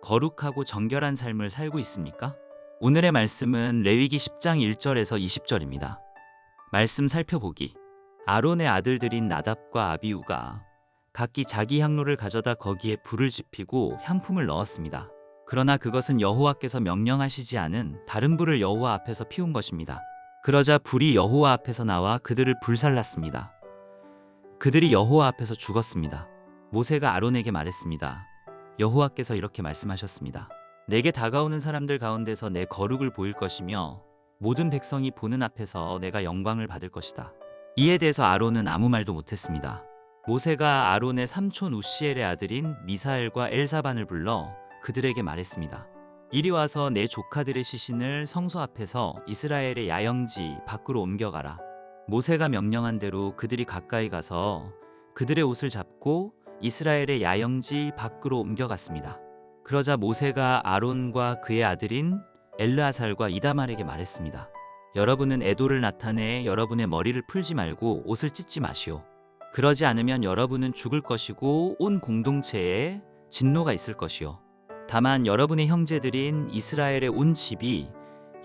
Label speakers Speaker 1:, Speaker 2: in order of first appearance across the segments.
Speaker 1: 거룩하고 정결한 삶을 살고 있습니까? 오늘의 말씀은 레위기 10장 1절에서 20절입니다. 말씀 살펴보기. 아론의 아들들인 나답과 아비후가 각기 자기 향로를 가져다 거기에 불을 지피고 향품을 넣었습니다. 그러나 그것은 여호와께서 명령하시지 않은 다른 불을 여호와 앞에서 피운 것입니다. 그러자 불이 여호와 앞에서 나와 그들을 불살랐습니다. 그들이 여호와 앞에서 죽었습니다. 모세가 아론에게 말했습니다. 여호와께서 이렇게 말씀하셨습니다. 내게 다가오는 사람들 가운데서 내 거룩을 보일 것이며 모든 백성이 보는 앞에서 내가 영광을 받을 것이다. 이에 대해서 아론은 아무 말도 못했습니다. 모세가 아론의 삼촌 우시엘의 아들인 미사엘과 엘사반을 불러 그들에게 말했습니다. 이리 와서 내 조카들의 시신을 성소 앞에서 이스라엘의 야영지 밖으로 옮겨가라. 모세가 명령한 대로 그들이 가까이 가서 그들의 옷을 잡고 이스라엘의 야영지 밖으로 옮겨갔습니다. 그러자 모세가 아론과 그의 아들인 엘르아살과 이다말에게 말했습니다. 여러분은 애도를 나타내 여러분의 머리를 풀지 말고 옷을 찢지 마시오. 그러지 않으면 여러분은 죽을 것이고 온 공동체에 진노가 있을 것이오. 다만 여러분의 형제들인 이스라엘의 온 집이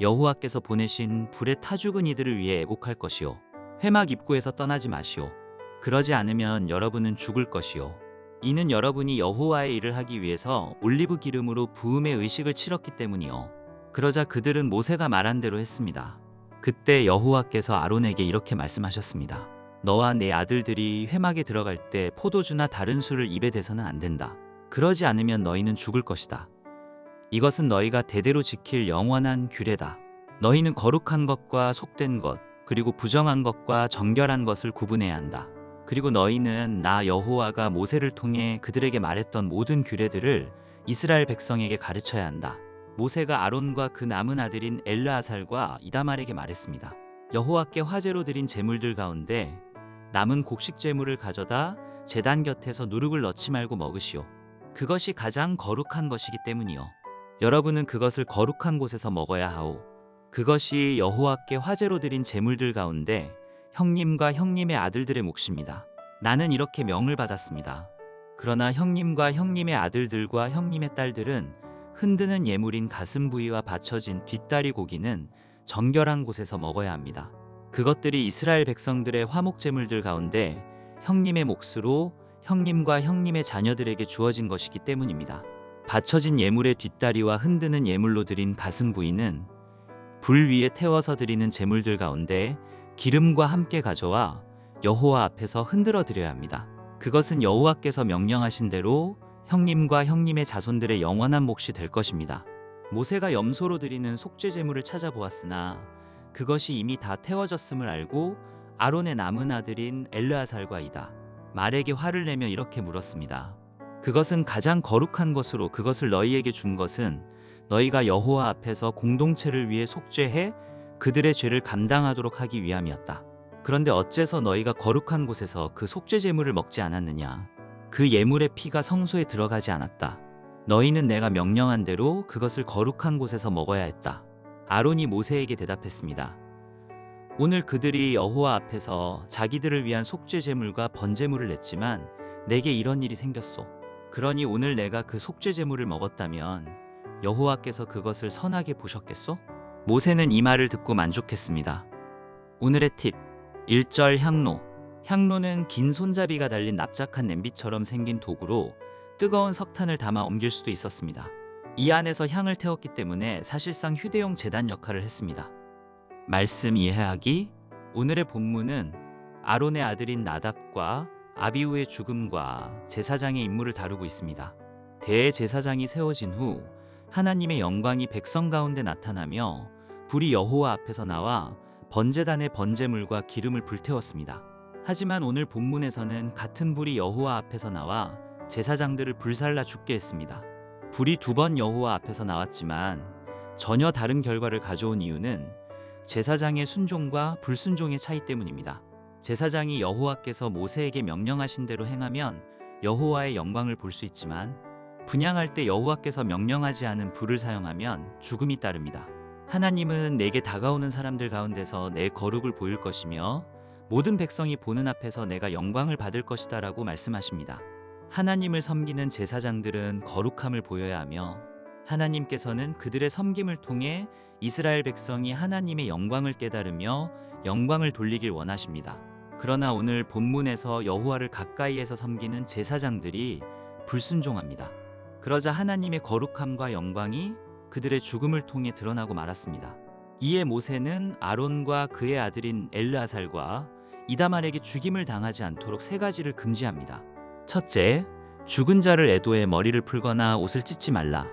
Speaker 1: 여호와께서 보내신 불에 타 죽은 이들을 위해 애곡할 것이오. 회막 입구에서 떠나지 마시오. 그러지 않으면 여러분은 죽을 것이오. 이는 여러분이 여호와의 일을 하기 위해서 올리브 기름으로 부음의 의식을 치렀기 때문이요. 그러자 그들은 모세가 말한 대로 했습니다. 그때 여호와께서 아론에게 이렇게 말씀하셨습니다. 너와 네 아들들이 회막에 들어갈 때 포도주나 다른 술을 입에 대서는 안 된다. 그러지 않으면 너희는 죽을 것이다. 이것은 너희가 대대로 지킬 영원한 규례다. 너희는 거룩한 것과 속된 것, 그리고 부정한 것과 정결한 것을 구분해야 한다. 그리고 너희는 나 여호와가 모세를 통해 그들에게 말했던 모든 규례들을 이스라엘 백성에게 가르쳐야 한다. 모세가 아론과 그 남은 아들인 엘르아살과 이다말에게 말했습니다. 여호와께 화제로 드린 제물들 가운데 남은 곡식 제물을 가져다 제단 곁에서 누룩을 넣지 말고 먹으시오. 그것이 가장 거룩한 것이기 때문이요. 여러분은 그것을 거룩한 곳에서 먹어야 하오. 그것이 여호와께 화제로 드린 제물들 가운데 형님과 형님의 아들들의 몫입니다. 나는 이렇게 명을 받았습니다. 그러나 형님과 형님의 아들들과 형님의 딸들은 흔드는 예물인 가슴 부위와 받쳐진 뒷다리 고기는 정결한 곳에서 먹어야 합니다. 그것들이 이스라엘 백성들의 화목 제물들 가운데 형님의 몫으로 형님과 형님의 자녀들에게 주어진 것이기 때문입니다. 받쳐진 예물의 뒷다리와 흔드는 예물로 드린 가슴 부위는 불 위에 태워서 드리는 제물들 가운데 기름과 함께 가져와 여호와 앞에서 흔들어 드려야 합니다. 그것은 여호와께서 명령하신 대로 형님과 형님의 자손들의 영원한 몫이 될 것입니다. 모세가 염소로 드리는 속죄 제물을 찾아보았으나 그것이 이미 다 태워졌음을 알고 아론의 남은 아들인 엘르아살과 이다말에게 화를 내며 이렇게 물었습니다. 그것은 가장 거룩한 것으로 그것을 너희에게 준 것은 너희가 여호와 앞에서 공동체를 위해 속죄해 그들의 죄를 감당하도록 하기 위함이었다. 그런데 어째서 너희가 거룩한 곳에서 그 속죄 제물을 먹지 않았느냐? 그 예물의 피가 성소에 들어가지 않았다. 너희는 내가 명령한 대로 그것을 거룩한 곳에서 먹어야 했다. 아론이 모세에게 대답했습니다. 오늘 그들이 여호와 앞에서 자기들을 위한 속죄 제물과 번제물을 냈지만 내게 이런 일이 생겼소. 그러니 오늘 내가 그 속죄 제물을 먹었다면 여호와께서 그것을 선하게 보셨겠소? 모세는 이 말을 듣고 만족했습니다. 오늘의 팁 1절 향로. 향로는 긴 손잡이가 달린 납작한 냄비처럼 생긴 도구로 뜨거운 석탄을 담아 옮길 수도 있었습니다. 이 안에서 향을 태웠기 때문에 사실상 휴대용 제단 역할을 했습니다. 말씀 이해하기. 오늘의 본문은 아론의 아들인 나답과 아비후의 죽음과 제사장의 임무를 다루고 있습니다. 대제사장이 세워진 후 하나님의 영광이 백성 가운데 나타나며 불이 여호와 앞에서 나와 번제단의 번제물과 기름을 불태웠습니다. 하지만 오늘 본문에서는 같은 불이 여호와 앞에서 나와 제사장들을 불살라 죽게 했습니다. 불이 2번 여호와 앞에서 나왔지만 전혀 다른 결과를 가져온 이유는 제사장의 순종과 불순종의 차이 때문입니다. 제사장이 여호와께서 모세에게 명령하신 대로 행하면 여호와의 영광을 볼 수 있지만 분향할 때 여호와께서 명령하지 않은 불을 사용하면 죽음이 따릅니다. 하나님은 내게 다가오는 사람들 가운데서 내 거룩을 보일 것이며 모든 백성이 보는 앞에서 내가 영광을 받을 것이다 라고 말씀하십니다. 하나님을 섬기는 제사장들은 거룩함을 보여야 하며 하나님께서는 그들의 섬김을 통해 이스라엘 백성이 하나님의 영광을 깨달으며 영광을 돌리길 원하십니다. 그러나 오늘 본문에서 여호와를 가까이에서 섬기는 제사장들이 불순종합니다. 그러자 하나님의 거룩함과 영광이 그들의 죽음을 통해 드러나고 말았습니다. 이에 모세는 아론과 그의 아들인 엘르아살과 이다말에게 죽임을 당하지 않도록 세 가지를 금지합니다. 첫째, 죽은 자를 애도해 머리를 풀거나 옷을 찢지 말라.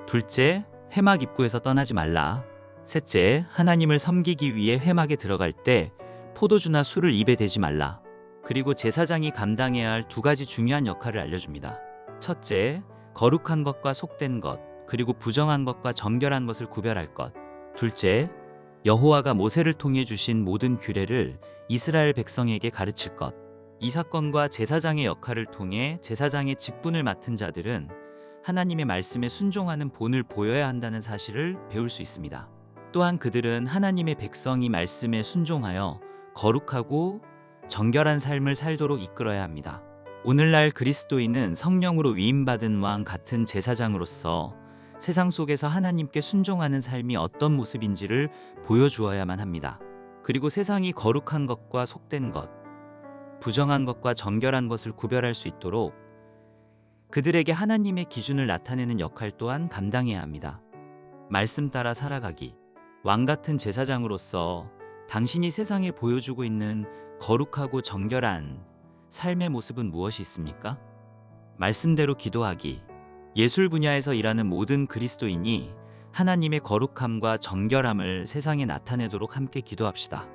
Speaker 1: 둘째, 회막 입구에서 떠나지 말라. 셋째, 하나님을 섬기기 위해 회막에 들어갈 때 포도주나 술을 입에 대지 말라. 그리고 제사장이 감당해야 할 두 가지 중요한 역할을 알려줍니다. 첫째, 거룩한 것과 속된 것, 그리고 부정한 것과 정결한 것을 구별할 것. 둘째, 여호와가 모세를 통해 주신 모든 규례를 이스라엘 백성에게 가르칠 것. 이 사건과 제사장의 역할을 통해 제사장의 직분을 맡은 자들은 하나님의 말씀에 순종하는 본을 보여야 한다는 사실을 배울 수 있습니다. 또한 그들은 하나님의 백성이 말씀에 순종하여 거룩하고 정결한 삶을 살도록 이끌어야 합니다. 오늘날 그리스도인은 성령으로 위임받은 왕 같은 제사장으로서 세상 속에서 하나님께 순종하는 삶이 어떤 모습인지를 보여주어야만 합니다. 그리고 세상이 거룩한 것과 속된 것, 부정한 것과 정결한 것을 구별할 수 있도록 그들에게 하나님의 기준을 나타내는 역할 또한 감당해야 합니다. 말씀 따라 살아가기. 왕 같은 제사장으로서 당신이 세상에 보여주고 있는 거룩하고 정결한 삶의 모습은 무엇이 있습니까? 말씀대로 기도하기. 예술 분야에서 일하는 모든 그리스도인이 하나님의 거룩함과 정결함을 세상에 나타내도록 함께 기도합시다.